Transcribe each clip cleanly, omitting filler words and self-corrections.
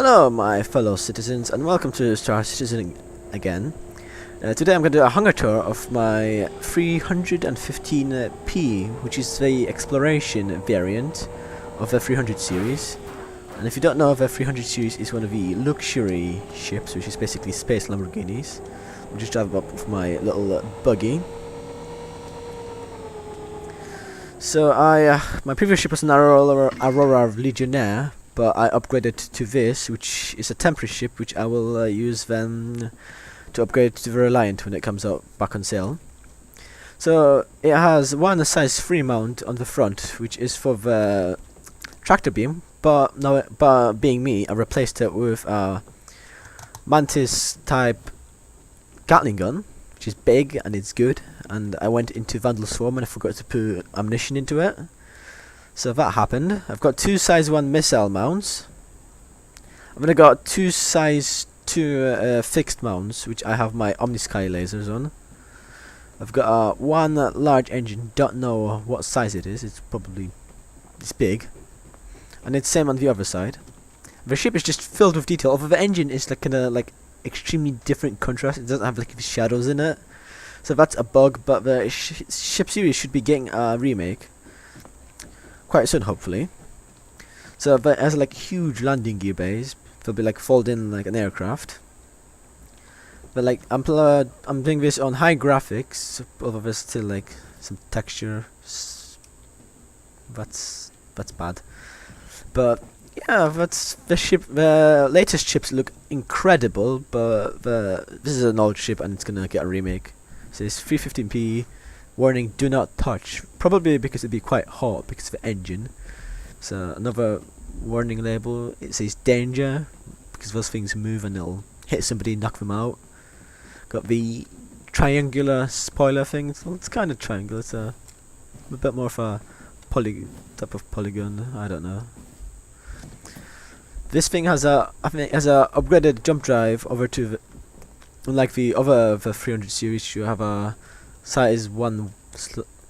Hello, my fellow citizens, and welcome to Star Citizen again. Today I'm going to do a hunger tour of my 315p, which is the exploration variant of the 300 series. And if you don't know, the 300 series is one of the luxury ships, which is basically space Lamborghinis. I'm just driving up with my little buggy. So my previous ship was an Aurora Legionnaire, but I upgraded to this, which is a temporary ship, which I will use then to upgrade to the Reliant when it comes out back on sale. So it has one size 3 mount on the front, which is for the tractor beam, but being me, I replaced it with a Mantis type Gatling gun, which is big and it's good. And I went into Vandal Swarm and I forgot to put ammunition into it. So that happened. I've got two size 1 missile mounts. I've then got two size 2 fixed mounts, which I have my Omnisky lasers on. I've got one large engine, don't know what size it is, it's big. And it's same on the other side. The ship is just filled with detail, although the engine is like kinda like extremely different contrast, it doesn't have like shadows in it. So that's a bug, but the ship series should be getting a remake quite soon, hopefully. So it has like huge landing gear bays. They'll be like fold in like an aircraft. But like I'm doing this on high graphics, although there's still like some texture. That's bad. But yeah, that's the ship. The latest ships look incredible, but this is an old ship and it's gonna get a remake. So it's 315p. Warning: do not touch. Probably because it'd be quite hot because of the engine. So another warning label. It says danger because those things move and they'll hit somebody, knock them out. Got the triangular spoiler thing. Well, it's kind of triangular. It's a bit more of a type of polygon. I don't know. This thing has a upgraded jump drive over to the, unlike the 300 series. You have a size 1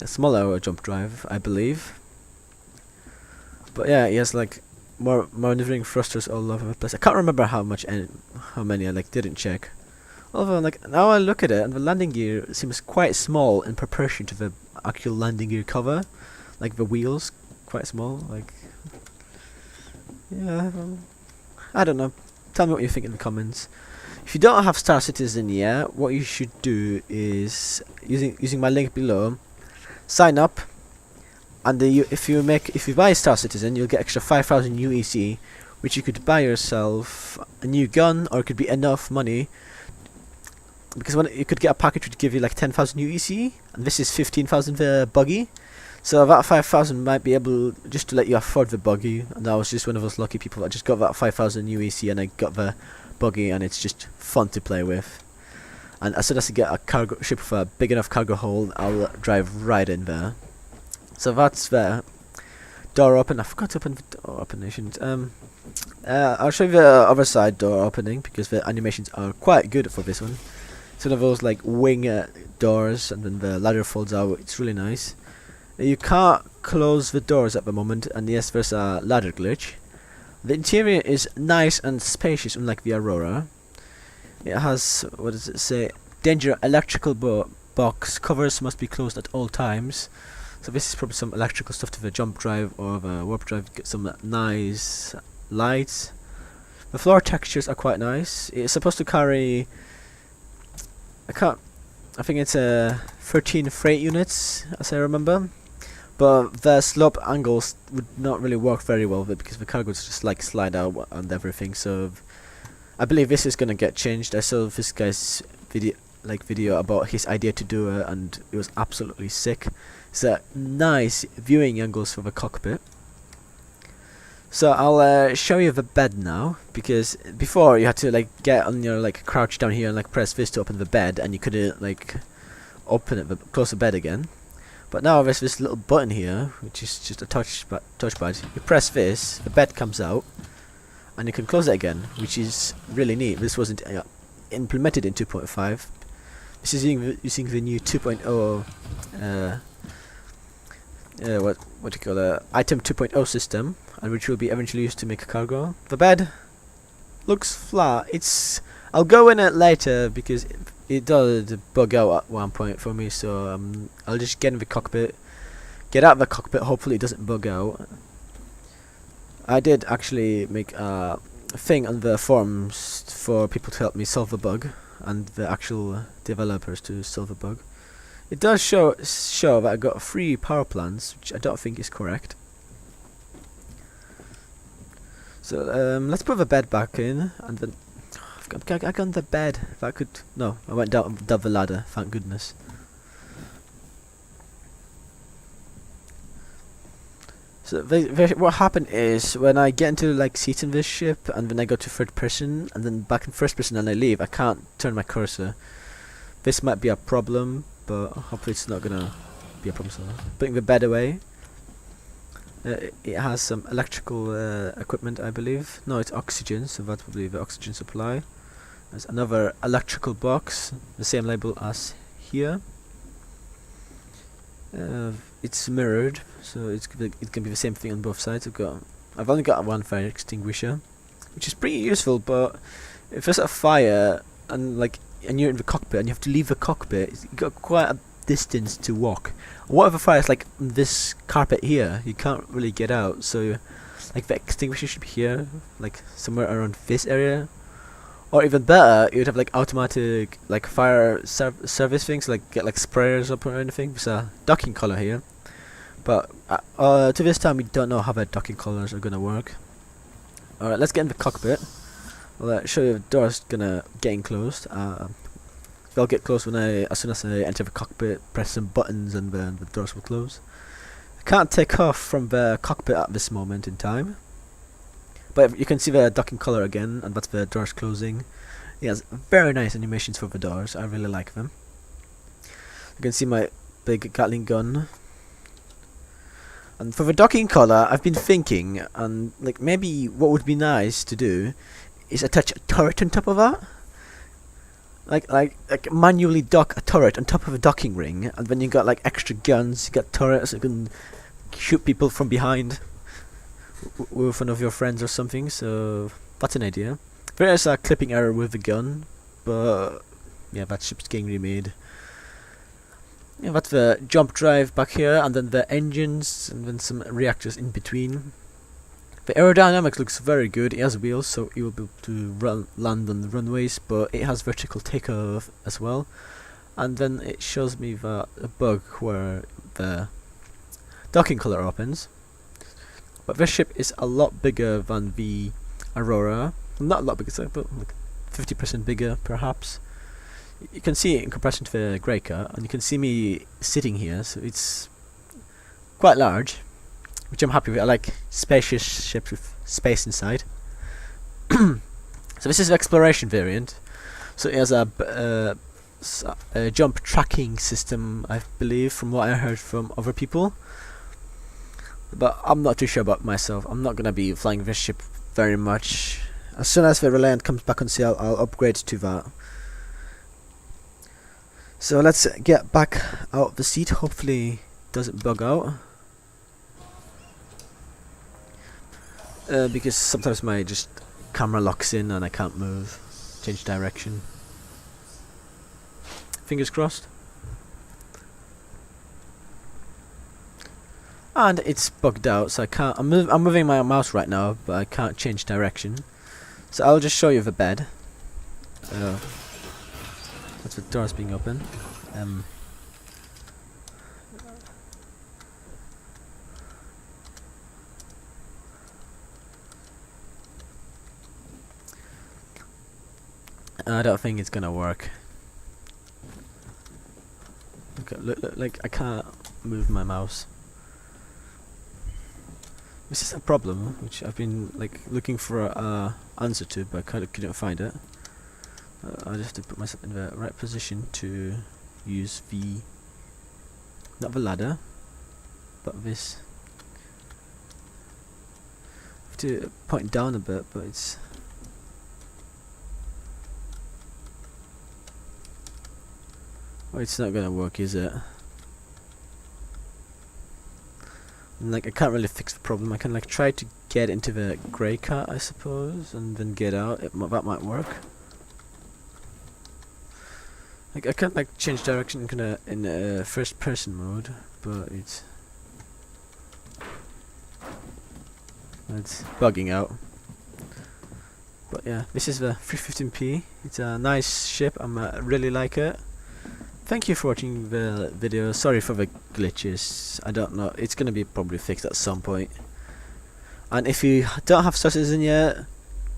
a smaller jump drive, I believe. But yeah, he has like more maneuvering thrusters all over the place. I can't remember how many I like didn't check. Although like now I look at it and the landing gear seems quite small in proportion to the actual landing gear cover. Like the wheels, quite small. Like yeah, I don't know. Tell me what you think in the comments. If you don't have Star Citizen yet, what you should do is using my link below, sign up, and if you buy Star Citizen, you'll get extra 5,000 UEC, which you could buy yourself a new gun, or it could be enough money. Because you could get a package which would give you like 10,000 UEC, and this is 15,000 the buggy. So that 5,000 might be able just to let you afford the buggy, and I was just one of those lucky people that just got that 5,000 UEC and I got the buggy, and it's just fun to play with. And as soon as I get a cargo ship with a big enough cargo hold, I'll drive right in there. So that's the door open. I forgot to open the door openings. I'll show you the other side door opening because the animations are quite good for this one. It's one of those like wing doors, and then the ladder folds out. It's really nice. You can't close the doors at the moment, and yes, there's a ladder glitch. The interior is nice and spacious, unlike the Aurora. It has, what does it say? Danger electrical box. Covers must be closed at all times. So this is probably some electrical stuff to the jump drive or the warp drive. Get some nice lights. The floor textures are quite nice. It's supposed to carry, I think it's 13 freight units, as I remember. But the slope angles would not really work very well with it because the cargoes just like slide out and everything. So I believe this is gonna get changed. I saw this guy's video about his idea to do it, and it was absolutely sick. It's a nice viewing angles for the cockpit. So I'll show you the bed now, because before you had to like get on your like crouch down here and like press this to open the bed, and you couldn't like open it, close the bed again. But now there's this little button here, which is just a touchpad. You press this, the bed comes out, and you can close it again, which is really neat. This wasn't implemented in 2.5. This is using the new 2.0 what do you call it, item 2.0 system, and which will be eventually used to make a cargo. The bed looks flat. I'll go in it later because it does bug out at one point for me. So I'll just get in the cockpit, get out of the cockpit. Hopefully it doesn't bug out. I did actually make a thing on the forums for people to help me solve the bug, and the actual developers to solve the bug. It does show that I got 3 power plants, which I don't think is correct. So let's put the bed back in, and then I got on the bed. If I could, no, I went down the ladder. Thank goodness. So what happened is when I get into like seats in this ship, and then I go to third person, and then back in first person, and I leave, I can't turn my cursor. This might be a problem, but hopefully it's not gonna be a problem. So putting the bed away. It has some electrical equipment, I believe. No, it's oxygen, so that will be the oxygen supply. There's another electrical box, the same label as here. It's mirrored, so it can be the same thing on both sides. I've only got one fire extinguisher, which is pretty useful. But if there's a fire and you're in the cockpit and you have to leave the cockpit, you've got quite a distance to walk. What if a fire is like this carpet here? You can't really get out. So, like the extinguisher should be here, like somewhere around this area. Or even better, you'd have like automatic like fire service things, like get like sprayers up or anything. There's a docking collar here, but to this time we don't know how the docking collars are gonna work. Alright, let's get in the cockpit. I'll show you the door's gonna get enclosed. They'll get closed as soon as I enter the cockpit, press some buttons, and then the doors will close. I can't take off from the cockpit at this moment in time. But you can see the docking collar again, and that's the doors closing. It has very nice animations for the doors. I really like them. You can see my big Gatling gun. And for the docking collar, I've been thinking, and like maybe what would be nice to do is attach a turret on top of that. Like manually dock a turret on top of a docking ring, and then you got like extra guns. You got turrets, you can shoot people from behind with one of your friends or something. So that's an idea. There is a clipping error with the gun, but yeah, that ship's getting remade. Yeah, that's the jump drive back here, and then the engines, and then some reactors in between. The aerodynamics looks very good. It has wheels, so you will be able to land on the runways, but it has vertical takeoff as well. And then it shows me a bug where the docking collar opens. But this ship is a lot bigger than the Aurora. Not a lot bigger, but like 50% bigger, perhaps. You can see it in comparison to the grey car, and you can see me sitting here, so it's quite large, which I'm happy with. I like spacious ships with space inside. So this is the exploration variant. So it has a jump tracking system, I believe, from what I heard from other people. But I'm not too sure about myself. I'm not going to be flying this ship very much. As soon as the Reliant comes back on sale, I'll upgrade to that. So let's get back out of the seat. Hopefully it doesn't bug out. Because sometimes my camera locks in and I can't move, change direction. Fingers crossed. And it's bugged out, so I can't. I'm moving my mouse right now, but I can't change direction. So I'll just show you the bed. That's the doors being open. I don't think it's gonna work. Look, like I can't move my mouse. This is a problem which I've been looking for a answer to, but I couldn't find it. I just have to put myself in the right position to use not the ladder, but this. I have to point down a bit, but it's. Oh, it's not gonna work, is it? And I can't really fix the problem. I can try to get into the grey car, I suppose, and then get out. That might work. Like, I can't like change direction in first person mode, but it's bugging out. But yeah, this is the 315p. It's a nice ship. I really like it. Thank you for watching the video. Sorry for the glitches. I don't know. It's gonna be probably fixed at some point. And if you don't have Star Citizen yet,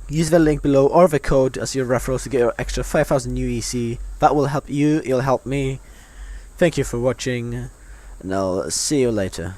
use the link below or the code as your referral to get your extra 5,000 UEC. That will help you. It'll help me. Thank you for watching, and I'll see you later.